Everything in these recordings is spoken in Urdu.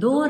2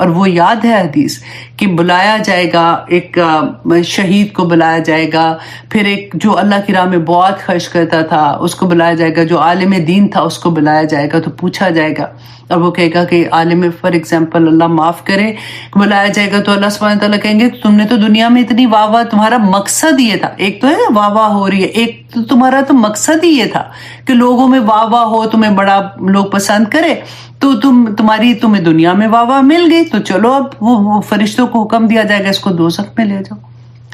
اور وہ یاد ہے حدیث کہ بلایا جائے گا، ایک شہید کو بلایا جائے گا، پھر ایک جو اللہ کی راہ میں بہت خرچ کرتا تھا اس کو بلایا جائے گا، جو عالم دین تھا اس کو بلایا جائے گا، تو پوچھا جائے گا اور وہ کہے گا کہ عالم فار ایگزامپل اللہ معاف کرے بلایا جائے گا، تو اللہ سبحانہ تعالیٰ کہیں گے تم نے تو دنیا میں اتنی واہ واہ، تمہارا مقصد یہ تھا، ایک تو ہے واہ واہ ہو رہی ہے، ایک تو تمہارا تو مقصد ہی یہ تھا کہ لوگوں میں واہ واہ ہو، تمہیں بڑا لوگ پسند کرے، تو تمہیں دنیا میں واہ واہ مل گئی، تو چلو اب وہ فرشتوں کو حکم دیا جائے گا اس کو دوزخ میں لے جاؤ۔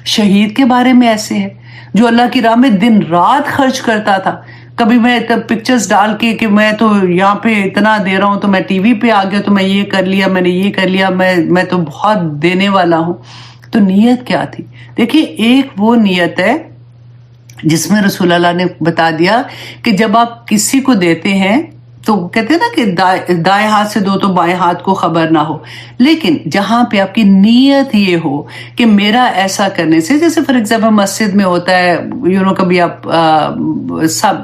شہید کے بارے میں ایسے ہے جو اللہ کی راہ میں دن رات خرچ کرتا تھا، کبھی میں پکچرز ڈال کے کہ میں تو یہاں پہ اتنا دے رہا ہوں، تو میں ٹی وی پہ آ گیا، تو میں یہ کر لیا، میں نے یہ کر لیا، میں تو بہت دینے والا ہوں۔ تو نیت کیا تھی؟ دیکھیے ایک وہ نیت ہے جس میں رسول اللہ نے بتا دیا کہ جب آپ کسی کو دیتے ہیں تو کہتے ہیں نا کہ دائیں ہاتھ سے دو تو بائیں ہاتھ کو خبر نہ ہو، لیکن جہاں پہ آپ کی نیت یہ ہو کہ میرا ایسا کرنے سے، جیسے فار ایگزامپل مسجد میں ہوتا ہے کبھی آپ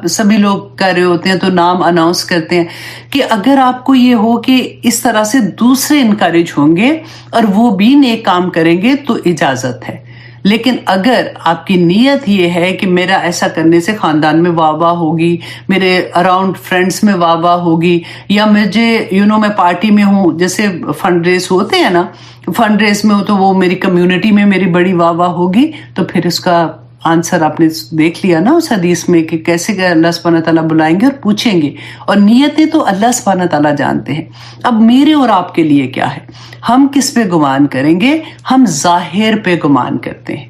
سبھی لوگ کر رہے ہوتے ہیں تو نام اناؤنس کرتے ہیں کہ اگر آپ کو یہ ہو کہ اس طرح سے دوسرے انکریج ہوں گے اور وہ بھی نیک کام کریں گے تو اجازت ہے، لیکن اگر آپ کی نیت یہ ہے کہ میرا ایسا کرنے سے خاندان میں واہ واہ ہوگی، میرے اراؤنڈ فرینڈس میں واہ واہ ہوگی، یا مجھے میں پارٹی میں ہوں، جیسے فنڈ ریز ہوتے ہیں نا، فنڈ ریز میں ہو تو وہ میری کمیونٹی میں میری بڑی واہ واہ ہوگی، تو پھر اس کا آنسر آپ نے دیکھ لیا نا اس حدیث میں کہ کیسے کہ اللہ سبحانہ تعالیٰ بلائیں گے اور پوچھیں گے، اور نیتیں تو اللہ سبحانہ تعالیٰ جانتے ہیں۔ اب میرے اور آپ کے لیے کیا ہے، ہم کس پہ گمان کریں گے؟ ہم ظاہر پہ گمان کرتے ہیں،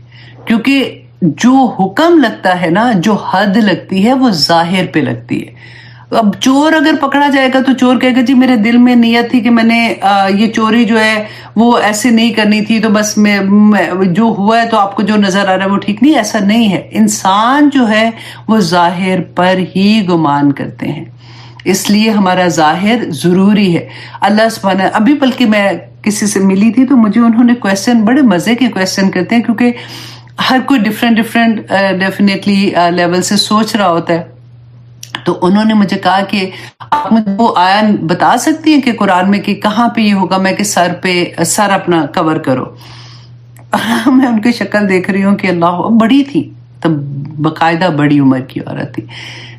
کیونکہ جو حکم لگتا ہے نا، جو حد لگتی ہے وہ ظاہر پہ لگتی ہے۔ اب چور اگر پکڑا جائے گا تو چور کہے گا جی میرے دل میں نیت تھی کہ میں نے یہ چوری جو ہے وہ ایسے نہیں کرنی تھی، تو بس میں جو ہوا ہے تو آپ کو جو نظر آ رہا ہے وہ ٹھیک نہیں، ایسا نہیں ہے۔ انسان جو ہے وہ ظاہر پر ہی گمان کرتے ہیں، اس لیے ہمارا ظاہر ضروری ہے۔ اللہ سبحانہ، ابھی بلکہ میں کسی سے ملی تھی تو مجھے انہوں نے کویسچن، بڑے مزے کے کویسچن کرتے ہیں، کیونکہ ہر کوئی ڈیفرنٹ ڈیفینیٹلی لیول سے سوچ رہا ہوتا ہے، تو انہوں نے مجھے کہا کہ آپ مجھے وہ آیا بتا سکتی ہیں کہ قرآن میں کہ کہاں پہ یہ حکم ہے کہ سر اپنا کور کرو؟ میں ان کی شکل دیکھ رہی ہوں کہ اللہ، بڑی تھی تب، باقاعدہ بڑی عمر کی عورت تھی،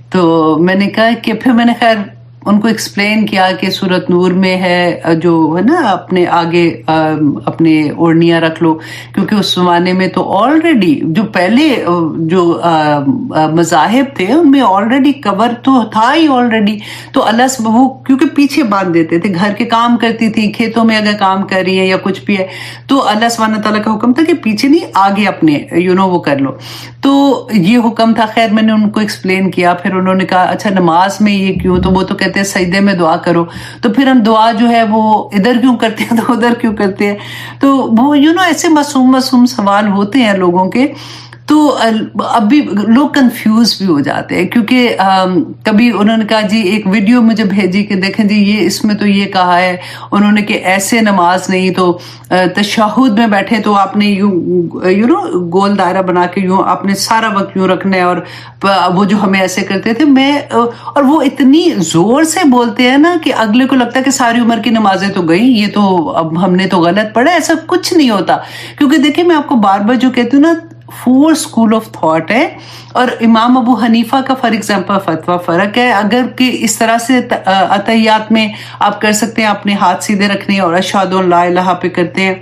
تو میں نے کہا کہ پھر میں نے خیر ان کو ایکسپلین کیا کہ سورۃ نور میں ہے جو ہے نا اپنے آگے اپنے اوڑھنیاں رکھ لو، کیونکہ اس زمانے میں تو آلریڈی جو پہلے جو مذاہب تھے ان میں آلریڈی کور تو تھا ہی آلریڈی، تو اللہ سے وہ کیونکہ پیچھے باندھ دیتے تھے، گھر کے کام کرتی تھی، کھیتوں میں اگر کام کر رہی ہے یا کچھ بھی ہے تو اللہ سبحانہ تعالیٰ کا حکم تھا کہ پیچھے نہیں آگے اپنے وہ کر لو، تو یہ حکم تھا۔ خیر میں نے ان کو ایکسپلین کیا، پھر انہوں نے کہا اچھا نماز میں یہ کیوں؟ تو وہ تو کہتے ہیں سجدے میں دعا کرو، تو پھر ہم دعا جو ہے وہ ادھر کیوں کرتے ہیں تو ادھر کیوں کرتے ہیں؟ تو وہ ایسے معصوم سوال ہوتے ہیں لوگوں کے، تو اب بھی لوگ کنفیوز بھی ہو جاتے ہیں، کیونکہ کبھی انہوں نے کہا جی ایک ویڈیو مجھے بھیجی کہ دیکھیں جی یہ اس میں تو یہ کہا ہے انہوں نے کہ ایسے نماز نہیں، تو تشہد میں بیٹھے تو آپ نے یوں گول دائرہ بنا کے یوں آپ نے سارا وقت یوں رکھنا ہے، اور وہ جو ہمیں ایسے کرتے تھے اور وہ اتنی زور سے بولتے ہیں نا کہ اگلے کو لگتا ہے کہ ساری عمر کی نمازیں تو گئی، یہ تو اب ہم نے تو غلط پڑھا۔ ایسا کچھ نہیں ہوتا، کیونکہ دیکھیں میں آپ کو بار بار جو کہتی ہوں نا، 4 اسکول آف تھاٹ ہے، اور امام ابو حنیفہ کا فار ایگزامپل فتویٰ فرق ہے، اگر کہ اس طرح سے اتحیات میں آپ کر سکتے ہیں اپنے ہاتھ سیدھے رکھنے اور اشہد ان لا الہ پہ کرتے ہیں،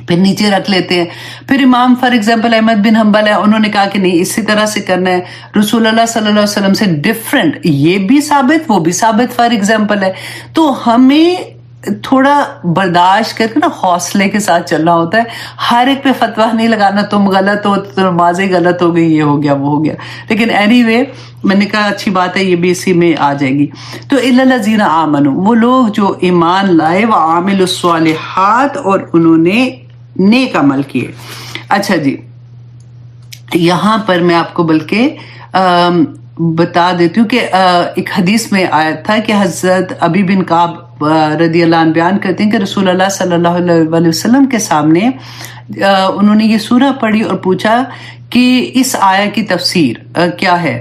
پھر نیچے رکھ لیتے ہیں۔ پھر امام فار ایگزامپل احمد بن حنبل ہے، انہوں نے کہا کہ نہیں اسی طرح سے کرنا ہے، رسول اللہ صلی اللہ علیہ وسلم سے ڈفرینٹ، یہ بھی ثابت وہ بھی ثابت فار ایگزامپل ہے۔ تو ہمیں تھوڑا برداشت کر کے نا حوصلے کے ساتھ چلنا ہوتا ہے، ہر ایک پہ فتویٰ نہیں لگانا تم غلط ہو تو نماز غلط ہو گئی، یہ ہو گیا وہ ہو گیا۔ لیکن اینی وے میں نے کہا اچھی بات ہے، یہ بھی اسی میں آ جائے گی۔ تو الا الذین آمنوا، وہ لوگ جو ایمان لائے، وعاملوا الصالحات، اور انہوں نے نیک عمل کیے۔ اچھا جی، یہاں پر میں آپ کو بلکہ بتا دیتی ہوں کہ ایک حدیث میں آیا تھا کہ حضرت ابی بن کعب رضی اللہ عنہ بیان کرتے ہیں کہ رسول اللہ صلی اللہ علیہ وسلم کے سامنے انہوں نے یہ سورہ پڑھی اور پوچھا کہ اس آیت کی تفسیر کیا ہے،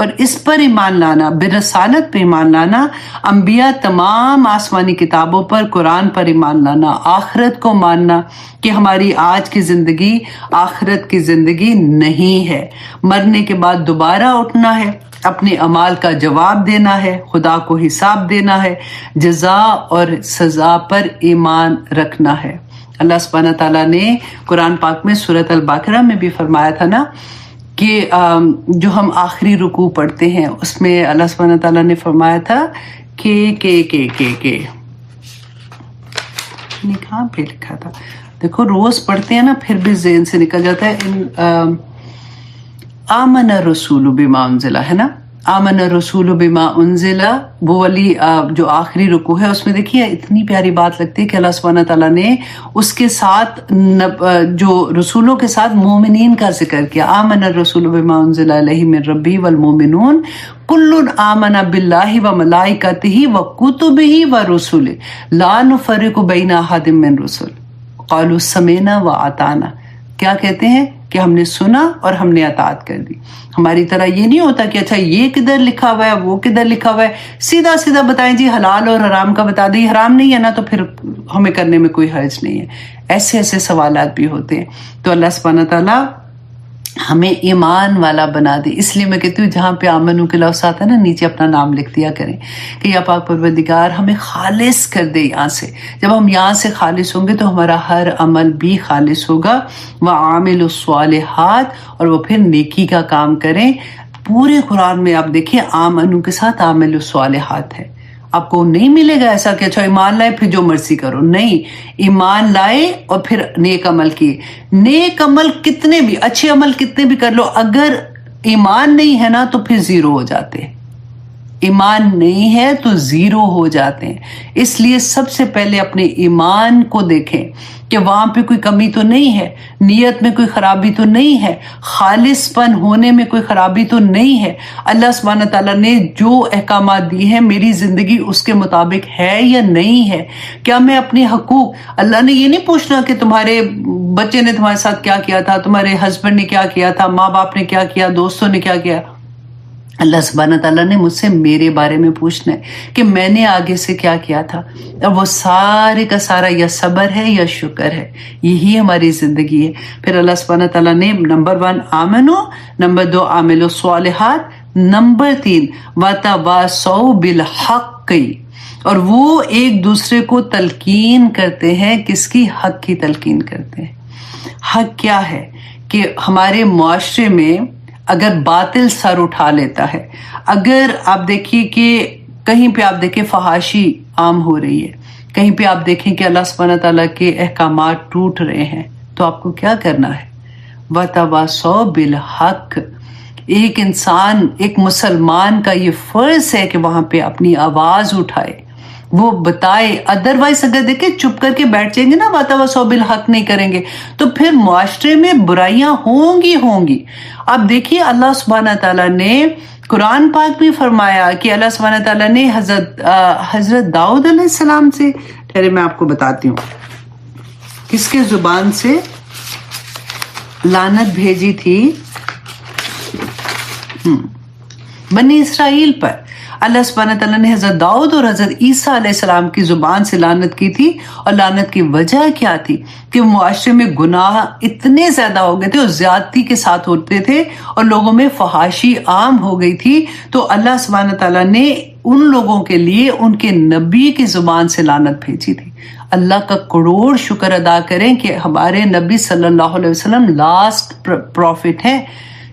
اور اس پر ایمان لانا، برسالت پہ ایمان لانا، انبیاء تمام آسمانی کتابوں پر، قرآن پر ایمان لانا، آخرت کو ماننا کہ ہماری آج کی زندگی آخرت کی زندگی نہیں ہے، مرنے کے بعد دوبارہ اٹھنا ہے، اپنے اعمال کا جواب دینا ہے، خدا کو حساب دینا ہے، جزا اور سزا پر ایمان رکھنا ہے۔ اللہ سبحانہ تعالیٰ نے قرآن پاک میں سورۃ البقرہ میں بھی فرمایا تھا نا کہ جو ہم آخری رکوع پڑھتے ہیں اس میں اللہ سبحانہ تعالیٰ نے فرمایا تھا کہ کہاں پہ لکھا تھا، دیکھو روز پڑھتے ہیں نا پھر بھی ذہن سے نکل جاتا ہے، آمن الرسول بما انزل، ہے نا، آمن الرسول بما انزل، وہ والی جو آخری رکوع ہے اس میں دیکھیے اتنی پیاری بات لگتی ہے کہ اللہ سبحانہ تعالیٰ نے اس کے ساتھ جو رسولوں کے ساتھ مومنین کا ذکر کیا، آمن الرسول بما انزل الیہ من ربہ والمومنون کل آمن باللہ وملائکتہ وکتبہ ورسلہ لا نفرق بین احد من رسل قالوا سمعنا واطعنا۔ کیا کہتے ہیں کہ ہم نے سنا اور ہم نے اطاعت کر دی۔ ہماری طرح یہ نہیں ہوتا کہ اچھا یہ کدھر لکھا ہوا ہے وہ کدھر لکھا ہوا ہے، سیدھا سیدھا بتائیں جی حلال اور حرام کا بتا دیں، حرام نہیں ہے نا تو پھر ہمیں کرنے میں کوئی حرج نہیں ہے۔ ایسے ایسے سوالات بھی ہوتے ہیں، تو اللہ سبحانہ تعالیٰ ہمیں ایمان والا بنا دے۔ اس لیے میں کہتی ہوں جہاں پہ آمنو کے لفظ آتا ہے نا نیچے اپنا نام لکھ دیا کریں کہ یا پاک پروردگار ہمیں خالص کر دے یہاں سے۔ جب ہم یہاں سے خالص ہوں گے تو ہمارا ہر عمل بھی خالص ہوگا، وَعَامِلُ الصَّالِحَاتِ، اور وہ پھر نیکی کا کام کریں۔ پورے قرآن میں آپ دیکھیں آمنو کے ساتھ عامل الصالحات ہے۔ آپ کو نہیں ملے گا ایسا کہ اچھا ایمان لائے پھر جو مرضی کرو، نہیں، ایمان لائے اور پھر نیک عمل کیے۔ نیک عمل کتنے بھی اچھے عمل کتنے بھی کر لو، اگر ایمان نہیں ہے نا تو پھر زیرو ہو جاتے ہیں، ایمان نہیں ہے تو زیرو ہو جاتے ہیں۔ اس لیے سب سے پہلے اپنے ایمان کو دیکھیں کہ وہاں پہ کوئی کمی تو نہیں ہے، نیت میں کوئی خرابی تو نہیں ہے، خالص پن ہونے میں کوئی خرابی تو نہیں ہے۔ اللہ سبحانہ تعالیٰ نے جو احکامات دی ہیں میری زندگی اس کے مطابق ہے یا نہیں ہے؟ کیا میں اپنے حقوق، اللہ نے یہ نہیں پوچھنا کہ تمہارے بچے نے تمہارے ساتھ کیا کیا تھا، تمہارے ہسبینڈ نے کیا کیا تھا، ماں باپ نے کیا کیا، دوستوں نے کیا کیا۔ اللہ سبحانہ تعالیٰ نے مجھ سے میرے بارے میں پوچھنا ہے کہ میں نے آگے سے کیا کیا تھا، اور وہ سارے کا سارا یا صبر ہے یا شکر ہے، یہی ہماری زندگی ہے۔ پھر اللہ سبحانہ تعالیٰ نے نمبر 1 آمنو، نمبر 2 عاملوا الصالحات، نمبر 3 وتواصوا بالحق، اور وہ ایک دوسرے کو تلقین کرتے ہیں۔ کس کی؟ حق کی تلقین کرتے ہیں۔ حق کیا ہے کہ ہمارے معاشرے میں اگر باطل سر اٹھا لیتا ہے، اگر آپ دیکھیے کہ کہیں پہ آپ دیکھیں فحاشی عام ہو رہی ہے، کہیں پہ آپ دیکھیں کہ اللہ سبحانہ تعالیٰ کے احکامات ٹوٹ رہے ہیں، تو آپ کو کیا کرنا ہے؟ وَتَوَاصَوْا بِالْحَقِّ۔ ایک انسان، ایک مسلمان کا یہ فرض ہے کہ وہاں پہ اپنی آواز اٹھائے، وہ بتائے۔ ادروائز اگر دیکھیں چپ کر کے بیٹھ جائیں گے نا، وَتَوَاصَوْا بِالْحَقِّ نہیں کریں گے تو پھر معاشرے میں برائیاں ہوں گی۔ اب دیکھیے اللہ سبحانہ تعالیٰ نے قرآن پاک میں فرمایا کہ اللہ سبحانہ تعالیٰ نے حضرت داؤد علیہ السلام سے، ٹھہرے میں آپ کو بتاتی ہوں کس کے زبان سے لعنت بھیجی تھی، بنی اسرائیل پر۔ اللہ سبحانہ تعالیٰ نے حضرت داؤد اور حضرت عیسیٰ علیہ السلام کی زبان سے لعنت کی تھی، اور لعنت کی وجہ کیا تھی کہ معاشرے میں گناہ اتنے زیادہ ہو گئے تھے اور زیادتی کے ساتھ ہوتے تھے اور لوگوں میں فحاشی عام ہو گئی تھی، تو اللہ سبحانہ تعالیٰ نے ان لوگوں کے لیے ان کے نبی کی زبان سے لعنت بھیجی تھی۔ اللہ کا کروڑ شکر ادا کریں کہ ہمارے نبی صلی اللہ علیہ وسلم لاسٹ پروفٹ ہیں،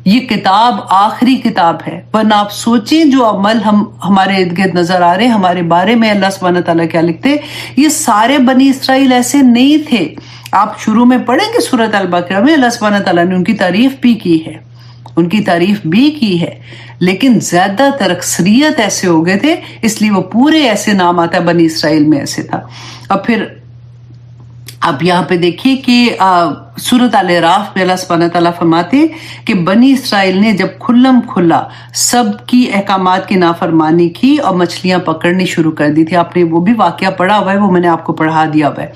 یہ کتاب آخری کتاب ہے، ورنہ آپ سوچیں جو عمل ہمارے ارد گرد نظر آ رہے ہیں ہمارے بارے میں اللہ سبحانہ تعالیٰ کیا لکھتے، یہ سارے بنی اسرائیل ایسے نہیں تھے۔ آپ شروع میں پڑھیں گے سورۃ البقرہ میں اللہ سبحانہ تعالیٰ نے ان کی تعریف بھی کی ہے، لیکن زیادہ تر اکثریت ایسے ہو گئے تھے، اس لیے وہ پورے ایسے نام آتا ہے بنی اسرائیل میں ایسے تھا۔ اور پھر اب یہاں پہ دیکھیے کہ سورۃ الاعراف میں اللہ سبحانہ تعالیٰ فرماتے ہیں کہ بنی اسرائیل نے جب کھلم کھلا سب کی احکامات کی نافرمانی کی اور مچھلیاں پکڑنی شروع کر دی تھی، آپ نے وہ بھی واقعہ پڑھا ہوا ہے، وہ میں نے آپ کو پڑھا دیا ہوا ہے۔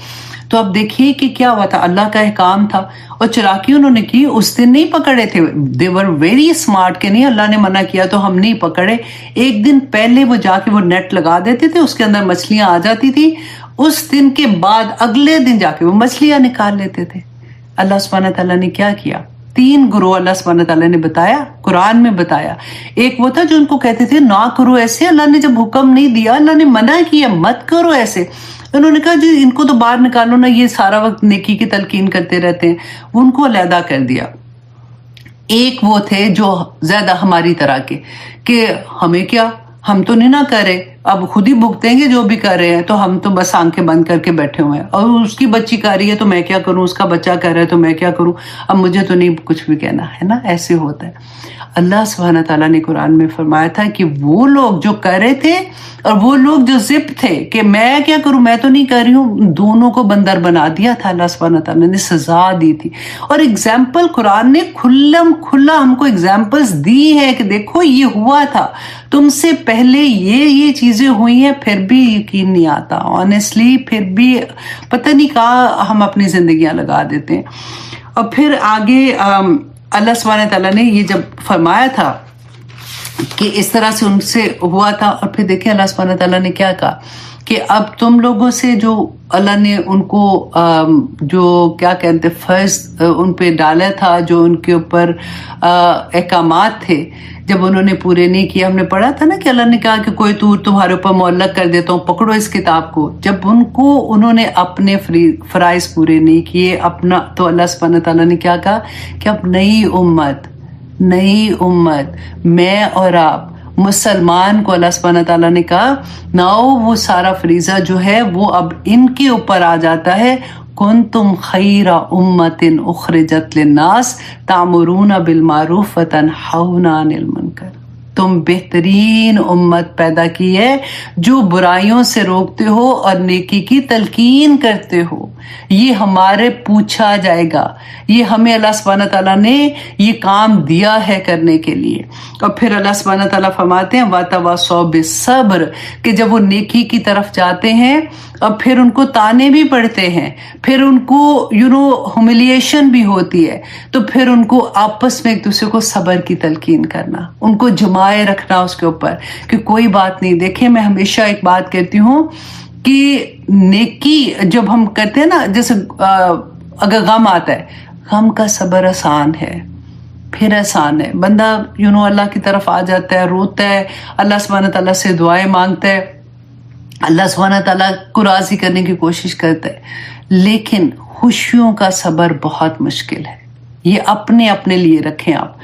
تو اب دیکھیے کہ کیا ہوا تھا، اللہ کا احکام تھا اور چلاکی انہوں نے کی، اس دن نہیں پکڑے تھے. دے ور ویری اسمارٹ کہ نہیں اللہ نے منع کیا تو ہم نہیں پکڑے. ایک دن پہلے وہ جا کے وہ نیٹ لگا دیتے تھے، اس کے اندر مچھلیاں آ جاتی تھی، اس دن کے بعد اگلے دن جا کے وہ مچھلیاں نکال لیتے تھے. اللہ سبحانہ تعالیٰ نے کیا کیا؟ 3 گروہ اللہ سبحانہ تعالیٰ نے بتایا، قرآن میں بتایا. ایک وہ تھا جو ان کو کہتے تھے نہ کرو ایسے، اللہ نے جب حکم نہیں دیا، اللہ نے منع کیا مت کرو ایسے، انہوں نے کہا جی ان کو تو باہر نکالو نا، یہ سارا وقت نیکی کی تلقین کرتے رہتے ہیں، وہ ان کو علیحدہ کر دیا. ایک وہ تھے جو زیادہ ہماری طرح کے کہ ہمیں کیا، ہم تو نہیں نہ کر رہے، اب خود ہی بھگتیں گے جو بھی کر رہے ہیں، تو ہم تو بس آنکھیں بند کر کے بیٹھے ہوئے ہیں، اور اس کی بچی کر رہی ہے تو میں کیا کروں، اس کا بچہ کر رہا ہے تو میں کیا کروں، اب مجھے تو نہیں کچھ بھی کہنا ہے نا. ایسے ہوتا ہے. اللہ سبحانہ تعالیٰ نے قرآن میں فرمایا تھا کہ وہ لوگ جو کر رہے تھے اور وہ لوگ جو ضد تھے کہ میں کیا کروں، میں تو نہیں کر رہی ہوں، دونوں کو بندر بنا دیا تھا. اللہ سبحانہ تعالیٰ نے سزا دی تھی، اور اگزامپل قرآن نے کھلا ہم کو اگزامپلز دی ہے کہ دیکھو یہ ہوا تھا، تم سے پہلے یہ چیزیں ہوئی ہیں، پھر بھی یقین نہیں آتا آنیسٹلی، پھر بھی پتہ نہیں کہاں ہم اپنی زندگیاں لگا دیتے ہیں. اور پھر آگے اللہ سبحانہ تعالیٰ نے یہ جب فرمایا تھا کہ اس طرح سے ان سے ہوا تھا، اور پھر دیکھیں اللہ سبحانہ تعالیٰ نے کیا کہا کہ اب تم لوگوں سے جو اللہ نے ان کو جو کیا کہتے فرض ان پہ ڈالا تھا، جو ان کے اوپر احکامات تھے، جب انہوں نے پورے نہیں کیے، ہم نے پڑھا تھا نا کہ اللہ نے کہا کہ کوئی طور تمہارے اوپر معلق کر دیتا ہوں، پکڑو اس کتاب کو. جب انہوں نے اپنے فرائض پورے نہیں کیے اپنا، تو اللہ سبحانہ تعالیٰ نے کیا کہا کہ اب نئی امت میں اور آپ مسلمان کو اللہ سبحانہ تعالیٰ نے کہا ناؤ وہ سارا فریضہ جو ہے وہ اب ان کے اوپر آ جاتا ہے. کنتم خیر امت اخرجت للناس تأمرون بالمعروف وتنہون عن المنکر، تم بہترین امت پیدا کی ہے جو برائیوں سے روکتے ہو اور نیکی کی تلقین کرتے ہو. یہ ہمارے پوچھا جائے گا، یہ ہمیں اللہ سبحانہ تعالیٰ نے یہ کام دیا ہے کرنے کے لیے. اور پھر اللہ سبحانہ تعالیٰ فرماتے ہیں وَتَوَاصَوْا بِالصَّبْرِ، کہ جب وہ نیکی کی طرف جاتے ہیں اور پھر ان کو تانے بھی پڑتے ہیں، پھر ان کو ہیوملیشن بھی ہوتی ہے، تو پھر ان کو آپس میں ایک دوسرے کو صبر کی تلقین کرنا، ان کو جمائے رکھنا اس کے اوپر کہ کوئی بات نہیں. دیکھیں میں ہمیشہ ایک بات کہتی ہوں کہ نیکی جب ہم کرتے ہیں نا، جیسے اگر غم آتا ہے، غم کا صبر آسان ہے، پھر آسان ہے، بندہ اللہ کی طرف آ جاتا ہے، روتا ہے، اللہ سبحانہ تعالیٰ سے دعائیں مانگتا ہے، اللہ سبحانہ تعالیٰ کو راضی کرنے کی کوشش کرتا ہے. لیکن خوشیوں کا صبر بہت مشکل ہے. یہ اپنے لیے رکھیں آپ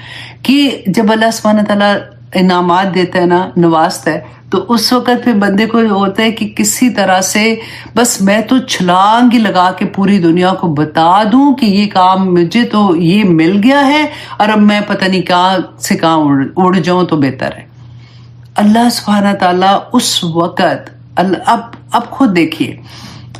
کہ جب اللہ سبحانہ تعالیٰ انعامات دیتا ہے نا، نوازتا ہے، تو اس وقت پھر بندے کو ہوتا ہے کہ کسی طرح سے بس میں تو چھلانگ ہی لگا کے پوری دنیا کو بتا دوں کہ یہ کام مجھے تو یہ مل گیا ہے اور اب میں پتہ نہیں کہاں سے کہاں اڑ جاؤں تو بہتر ہے. اللہ سبحانہ تعالیٰ اس وقت اب خود دیکھیے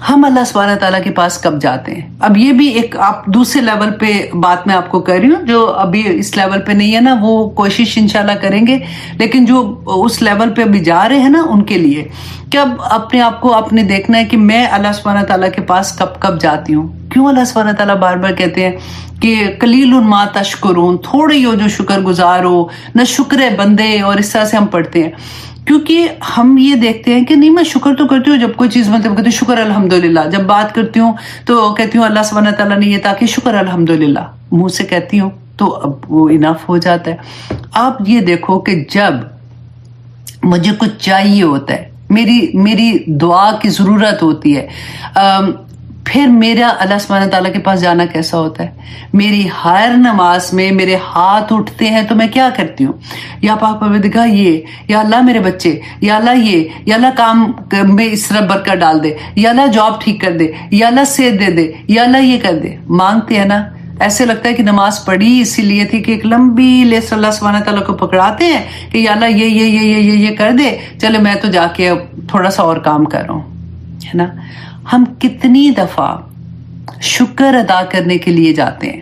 ہم اللہ سبحانہ تعالیٰ کے پاس کب جاتے ہیں. اب یہ بھی ایک آپ دوسرے لیول پہ بات میں آپ کو کر رہی ہوں، جو ابھی اس لیول پہ نہیں ہے نا وہ کوشش انشاءاللہ کریں گے، لیکن جو اس لیول پہ ابھی جا رہے ہیں نا ان کے لیے کہ اب اپنے آپ کو آپ نے دیکھنا ہے کہ میں اللہ سبحانہ تعالیٰ کے پاس کب جاتی ہوں. کیوں اللہ سبحانہ تعالیٰ بار بار کہتے ہیں کہ قلیل ما تشکرون، تھوڑے ہو جو شکر گزار ہو، نہ شکر بندے، اور اس طرح سے ہم پڑھتے ہیں. کیونکہ ہم یہ دیکھتے ہیں کہ نہیں میں شکر تو کرتی ہوں، جب کوئی چیز مطلب کہتی ہوں شکر الحمدللہ، جب بات کرتی ہوں تو کہتی ہوں اللہ سبحانہ تعالیٰ نے یہ تاکہ شکر الحمدللہ منہ سے کہتی ہوں تو اب وہ انف ہو جاتا ہے. آپ یہ دیکھو کہ جب مجھے کچھ چاہیے ہوتا ہے، میری دعا کی ضرورت ہوتی ہے، پھر میرا اللہ سبحانہ تعالیٰ کے پاس جانا کیسا ہوتا ہے. میری ہر نماز میں میرے ہاتھ اٹھتے ہیں تو میں کیا کرتی ہوں، یا پاک پروردگار یہ، یا اللہ میرے بچے، یا اللہ یہ، یا اللہ کام میں اس طرح برکت ڈال دے، یا اللہ جاب ٹھیک کر دے، یا اللہ صحت دے دے، یا اللہ یہ کر دے. مانگتے ہیں نا، ایسے لگتا ہے کہ نماز پڑھی اسی لیے تھی کہ ایک لمبی لسٹ اللہ سبحانہ تعالیٰ کو پکڑاتے ہیں کہ یا اللہ یہ کر دے، چلے میں تو جا کے اب تھوڑا سا اور کام کر رہا ہوں، ہے نا. ہم کتنی دفعہ شکر ادا کرنے کے لیے جاتے ہیں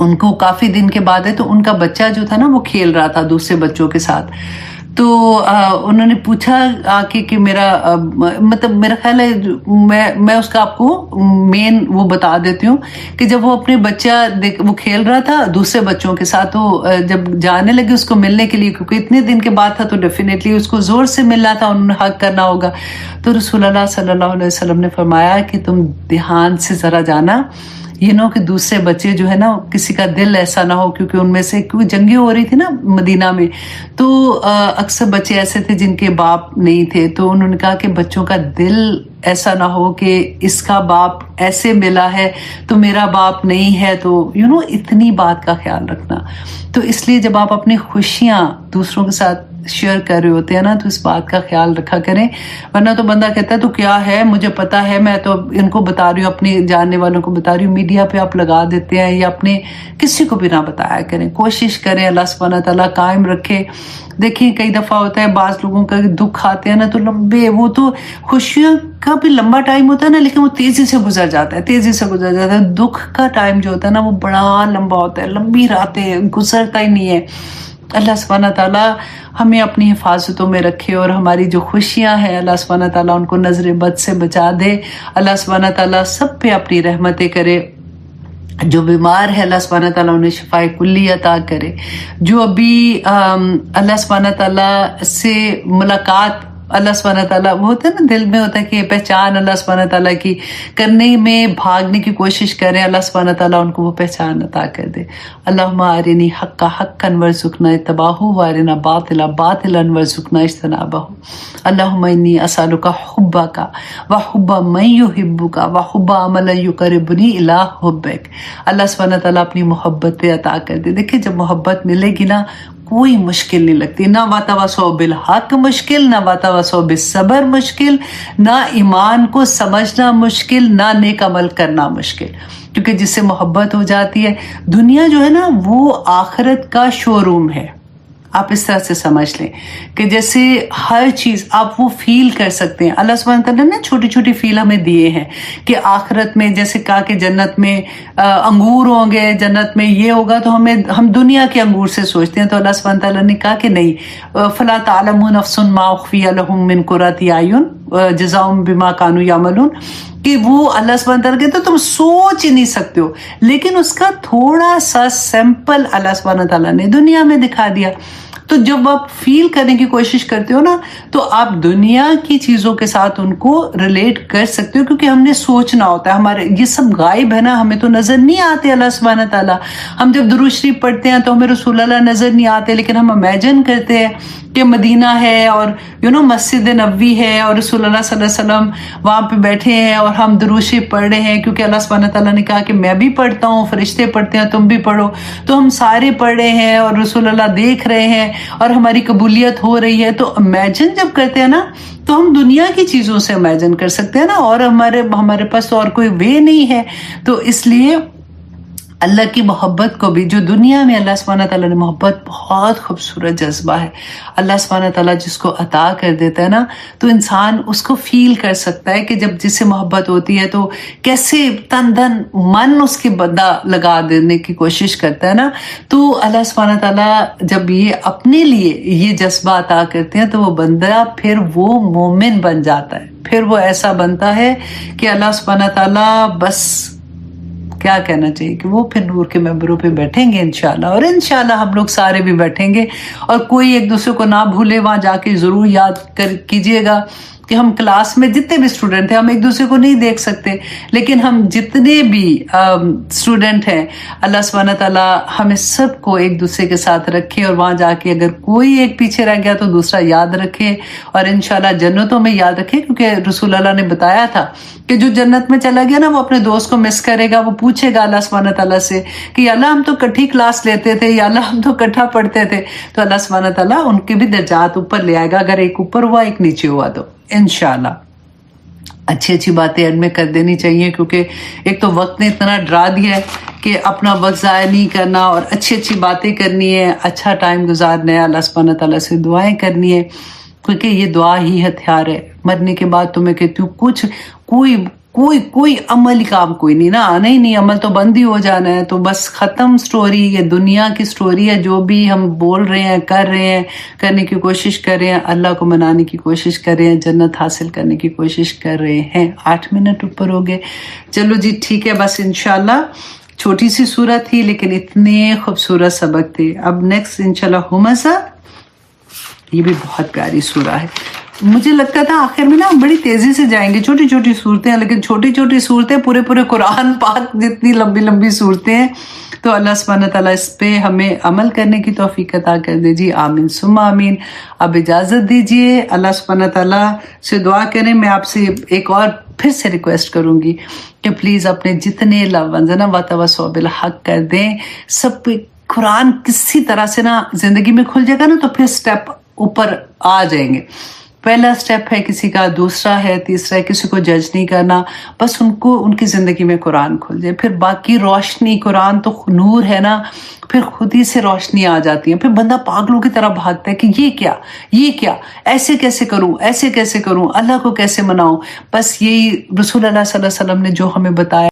ان کو کافی دن کے بعد ہے، تو ان کا بچہ جو تھا نا وہ کھیل رہا تھا دوسرے بچوں کے ساتھ. تو انہوں نے پوچھا آ کے کہ میرا مطلب میرا خیال ہے میں اس کا آپ کو مین وہ بتا دیتی ہوں کہ جب وہ اپنے بچہ وہ کھیل رہا تھا دوسرے بچوں کے ساتھ، تو جب جانے لگے اس کو ملنے کے لیے، کیونکہ اتنے دن کے بعد تھا تو ڈیفینیٹلی اس کو زور سے ملنا تھا، انہوں نے حق کرنا ہوگا. تو رسول اللہ صلی اللہ علیہ وسلم نے فرمایا کہ تم دھیان سے ذرا جانا، یہ نہ ہو کہ دوسرے بچے جو ہے نا کسی کا دل ایسا نہ ہو، کیونکہ ان میں سے کیونکہ جنگیں ہو رہی تھی نا مدینہ میں، تو اکثر بچے ایسے تھے جن کے باپ نہیں تھے. تو انہوں نے کہا کہ بچوں کا دل ایسا نہ ہو کہ اس کا باپ ایسے ملا ہے تو میرا باپ نہیں ہے. تو اتنی بات کا خیال رکھنا. تو اس لیے جب آپ اپنی خوشیاں دوسروں کے ساتھ شیئر کر رہے ہوتے ہیں نا تو اس بات کا خیال رکھا کریں، ورنہ تو بندہ کہتا ہے تو کیا ہے، مجھے پتا ہے، میں تو ان کو بتا رہی ہوں، اپنے جاننے والوں کو بتا رہی ہوں. میڈیا پہ آپ لگا دیتے ہیں یا اپنے کسی کو بھی نہ بتایا کریں. کوشش کریں اللہ سبحانہ تعالیٰ قائم رکھے. دیکھیں کئی دفعہ ہوتا ہے بعض لوگوں کا دکھ آتے ہیں نا تو لمبے، وہ تو خوشیوں کا بھی لمبا ٹائم ہوتا ہے نا، لیکن وہ تیزی سے گزر جاتا ہے. دکھ کا ٹائم جو ہوتا ہے نا وہ بڑا لمبا ہوتا ہے، لمبی راتیں، گزرتا ہی نہیں ہے. اللہ سبحانہ تعالیٰ ہمیں اپنی حفاظتوں میں رکھے اور ہماری جو خوشیاں ہیں اللہ سبحانہ تعالیٰ ان کو نظر بد سے بچا دے. اللہ سبحانہ تعالیٰ سب پہ اپنی رحمتیں کرے. جو بیمار ہے اللہ سبحانہ تعالیٰ انہیں شفائے کلی عطا کرے. جو ابھی اللہ سبحانہ تعالیٰ سے ملاقات اللہ سبحانہ تعالیٰ وہ ہوتا ہے نا دل میں ہوتا ہے کہ پہچان اللہ سبحانہ تعالیٰ کی کرنے میں بھاگنے کی کوشش کریں، اللہ سبحانہ تعالیٰ ان کو وہ پہچان عطا کر دے. اللہم ارنی حق حقا وارزقنا اتباعہ وارنا باطلا باطلا وارزقنا اجتنابہ. اللہم انی اسألک حبک وحب من یحبک وحب عمل یقربنی الی حبک. اللہ سبحانہ تعالیٰ اپنی محبت پہ عطا کر دے. دیکھیں جب محبت ملے گی نا کوئی مشکل نہیں لگتی، نہ واتواصوا بالحق مشکل، نہ واتواصوا بالصبر مشکل، نہ ایمان کو سمجھنا مشکل، نہ نیک عمل کرنا مشکل. کیونکہ جس سے محبت ہو جاتی ہے، دنیا جو ہے نا وہ آخرت کا شو روم ہے. آپ اس طرح سے سمجھ لیں کہ جیسے ہر چیز آپ وہ فیل کر سکتے ہیں. اللہ سبحانہ تعالیٰ نے چھوٹی چھوٹی فیل ہمیں دیے ہیں کہ آخرت میں جیسے کہا کہ جنت میں انگور ہوں گے، جنت میں یہ ہوگا، تو ہم دنیا کے انگور سے سوچتے ہیں. تو اللہ سبحانہ تعالیٰ نے کہا کہ نہیں، فلا تعلم نفس ما اخفی لهم من قرۃ اعین جزاء بما كانوا یعملون، کہ وہ اللہ سبحانہ تعالیٰ کہتے تم سوچ ہی نہیں سکتے ہو، لیکن اس کا تھوڑا سا سیمپل اللہ سبحانہ تعالیٰ نے دنیا میں دکھا دیا. تو جب آپ فیل کرنے کی کوشش کرتے ہو نا تو آپ دنیا کی چیزوں کے ساتھ ان کو ریلیٹ کر سکتے ہو، کیونکہ ہم نے سوچنا ہوتا ہے. ہمارے یہ سب غائب ہے نا، ہمیں تو نظر نہیں آتے اللہ سبحانہ تعالیٰ. ہم جب درود شریف پڑھتے ہیں تو ہمیں رسول اللہ نظر نہیں آتے، لیکن ہم امیجن کرتے ہیں کہ مدینہ ہے اور مسجد نبوی ہے اور رسول اللہ صلی اللہ علیہ وسلم وہاں پہ بیٹھے ہیں اور ہم درود شریف پڑھ رہے ہیں، کیونکہ اللہ سبحانہ تعالیٰ نے کہا کہ میں بھی پڑھتا ہوں، فرشتے پڑھتے ہیں، تم بھی پڑھو. تو ہم سارے پڑھ رہے ہیں اور رسول اللہ دیکھ رہے ہیں اور ہماری قبولیت ہو رہی ہے. تو امیجن جب کرتے ہیں نا تو ہم دنیا کی چیزوں سے امیجن کر سکتے ہیں نا، اور ہمارے پاس تو اور کوئی وے نہیں ہے. تو اس لیے اللہ کی محبت کو بھی، جو دنیا میں اللہ سبحانہ تعالیٰ نے محبت بہت خوبصورت جذبہ ہے، اللہ سبحانہ تعالیٰ جس کو عطا کر دیتا ہے نا تو انسان اس کو فیل کر سکتا ہے کہ جب جس سے محبت ہوتی ہے تو کیسے تن دھن من اس کے بندہ لگا دینے کی کوشش کرتا ہے نا. تو اللہ سبحانہ تعالیٰ جب یہ اپنے لیے یہ جذبہ عطا کرتے ہیں تو وہ بندہ پھر وہ مومن بن جاتا ہے، پھر وہ ایسا بنتا ہے کہ اللہ سبحانہ تعالیٰ بس کیا کہنا چاہیے کہ وہ پھر نور کے ممبروں پہ بیٹھیں گے انشاءاللہ، اور انشاءاللہ ہم لوگ سارے بھی بیٹھیں گے. اور کوئی ایک دوسرے کو نہ بھولے، وہاں جا کے ضرور یاد کیجیے گا کہ ہم کلاس میں جتنے بھی اسٹوڈنٹ ہیں ہم ایک دوسرے کو نہیں دیکھ سکتے، لیکن ہم جتنے بھی اسٹوڈنٹ ہیں اللہ سبحانہ تعالیٰ ہمیں سب کو ایک دوسرے کے ساتھ رکھے، اور وہاں جا کے اگر کوئی ایک پیچھے رہ گیا تو دوسرا یاد رکھے، اور انشاءاللہ جنتوں میں یاد رکھے. کیونکہ رسول اللہ نے بتایا تھا کہ جو جنت میں چلا گیا نا وہ اپنے دوست کو مس کرے گا، وہ پوچھے گا اللہ سبحانہ تعالیٰ سے کہ یا اللہ ہم تو کٹھی کلاس لیتے تھے، یا اللہ ہم تو کٹھا پڑھتے تھے. تو اللہ سبحانہ تعالیٰ ان کے بھی درجات اوپر لے آئے گا، اگر ایک اوپر ہوا ایک نیچے ہوا تو انشاءاللہ. اچھی اچھی باتیں ایڈ میں کر دینی چاہیے، کیونکہ ایک تو وقت نے اتنا ڈرا دیا ہے کہ اپنا وقت ضائع نہیں کرنا اور اچھی اچھی باتیں کرنی ہے، اچھا ٹائم گزارنا ہے، اللہ سبحانہ تعالیٰ سے دعائیں کرنی ہے، کیونکہ یہ دعا ہی ہتھیار ہے. مرنے کے بعد تو میں کہتی ہوں کوئی عملی کام کوئی نہیں نا، آنا ہی نہیں، عمل تو بند ہی ہو جانا ہے، تو بس ختم سٹوری، یہ دنیا کی سٹوری ہے، جو بھی ہم بول رہے ہیں، کر رہے ہیں، کرنے کی کوشش کر رہے ہیں، اللہ کو منانے کی کوشش کر رہے ہیں، جنت حاصل کرنے کی کوشش کر رہے ہیں۔ 8 منٹ اوپر ہو گئے، چلو جی ٹھیک ہے، بس انشاءاللہ چھوٹی سی سورت تھی لیکن اتنے خوبصورت سبق تھے۔ اب نیکسٹ انشاءاللہ ہمزہ، یہ بھی بہت پیاری سورہ ہے۔ مجھے لگتا تھا آخر میں نا ہم بڑی تیزی سے جائیں گے، چھوٹی چھوٹی صورتیں ہیں، لیکن چھوٹی چھوٹی صورتیں پورے قرآن پاک جتنی لمبی لمبی صورتیں ہیں، تو اللہ سبحانہ تعالیٰ اس پہ ہمیں عمل کرنے کی توفیق عطا کر دے جی، آمین ثم آمین۔ اب اجازت دیجیے، اللہ سبحانہ تعالیٰ سے دعا کریں۔ میں آپ سے ایک اور پھر سے ریکویسٹ کروں گی کہ پلیز اپنے جتنے لو ونز نا وتواصوا بالحق کر دیں، سب پہ قرآن کسی طرح سے نا زندگی میں کھل جائے گا نا، تو پھر سٹیپ اوپر آ جائیں گے۔ پہلا سٹیپ ہے کسی کا، دوسرا ہے، تیسرا ہے، کسی کو جج نہیں کرنا، بس ان کی زندگی میں قرآن کھل جائے، پھر باقی روشنی، قرآن تو نور ہے نا، پھر خود ہی سے روشنی آ جاتی ہے، پھر بندہ پاگلوں کی طرح بھاگتا ہے کہ یہ کیا، ایسے کیسے کروں، اللہ کو کیسے مناؤں۔ بس یہی رسول اللہ صلی اللہ علیہ وسلم نے جو ہمیں بتایا